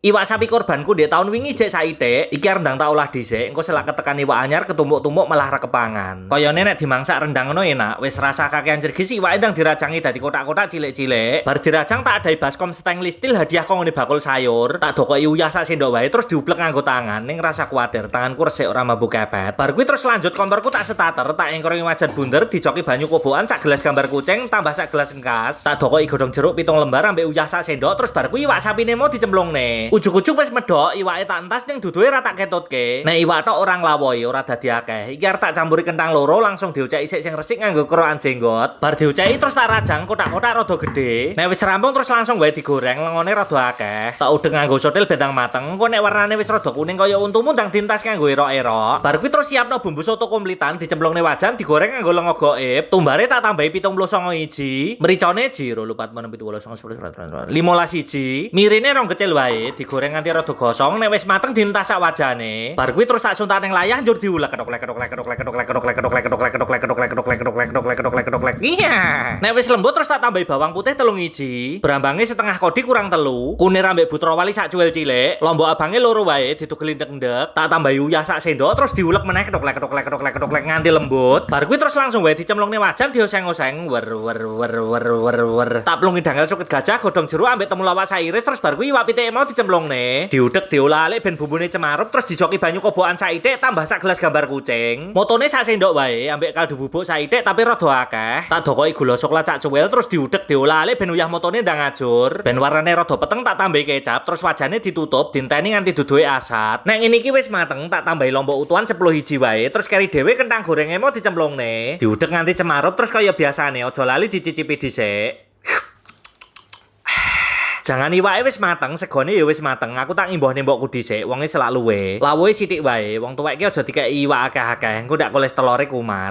Iwak sapi korbanku di tahun wingi jek saithik, iki rendang tak olah dhisik, engko selak ketekan iwak anyar ketumbuk-tumbuk malah ra kepangan. Kayane nek dimangsak rendang ngono enak, wis rasa kakean jergis iwake ndang diracangi dadi kotak-kotak cilik-cilik. Bar diracang tak adai baskom stainless steel hadiah kok ngene bakul sayur, tak dokoki uyah sak sendok wae terus diuplek nganggo tangan, ning rasa kuwatir tanganku resik ora mabuk kepet. Bar kuwi terus lanjut komporku tak starter, tak engkrongi wajan bunder, dicoki banyu kobokan sak gelas gambar kucing tambah sak gelas engkas. Tak dokoki godhong jeruk 7 lembar ambek uyah sak sendok terus bar kuwi iwak sapine mau dicemplungne. Ujuk-ujuk wis medhok, iwake tak entas ning duduhe ra tak ketutke. Nek iwak tok ora nglawoi, ora dadi akeh. Iki arep tak campuri kentang loro langsung diuceki sik sing resik nganggo kerokan jenggot. Bar diuceki terus tak rajang kotak-kotak rada gede. Nek wis rampung terus langsung wae digoreng, lengone rada akeh. Tak udeng nganggo sotil bentang mateng. Engko nek warnane wis rada kuning kaya untumu ndang dintas nganggo erok-erok. Bar kuwi terus siapno bumbu soto komplitan dicemplungne wajan digoreng nganggo lenga gaib. Tumbare tak tambahi 79 iji. Mericone jiro 4 7 8 9 10 11 12 15 iji. Mirine rong kecil wae digoreng nganti rada gosong, nek wis mateng dientas sak wajane. Bar kuwi terus tak suntak ning layah njur diulek kedok. Iya. Nek wis lembut terus tak tambahi bawang putih 3 iji, brambange setengah kodi kurang 3, kunir ambek butra wali sak cuil cilik, lombok abange loro wae ditugel ndek-ndek, tak tambahi uyah sak sendok terus diulek meneh kedok nganti lembut. Bar kuwi terus langsung wae dicemplungne wajan dioseng-oseng wer. Tak plungi dangel suket gajah, godhong jeruk ambek temulawak sairis terus bar kuwi iwak pitik mau dicemplungne. Diudek diolah-alik ben bumbune cemarup terus dijoki banyu kobokan saithik tambah sak gelas gambar kucing. Motone sak sendok wae ambek kaldu bubuk saithik tapi rada akeh. Tak dokoki gula coklat sak cuwil terus diudek diolah-alik ben uyah motone ndang ajur. Ben warnane rada peteng tak tambahi kecap terus wajane ditutup dinteni nganti duduhe asat. Nek ngene iki wis mateng tak tambahi lombok utuhan 10 iji wae terus keri dhewe kentang gorenge mau dicemplungne. Diudek nganti cemarup terus kaya biasane aja lali dicicipi dhisik. Jangan iwake wis mateng, segone ya wis mateng. Aku tak ngimbohne mbokku dhisik, wonge selak luwe. Lawuhe sithik wae. Wong tuwek iki aja dikeki iwak akeh-akeh, engko ndak kolesterole kumat.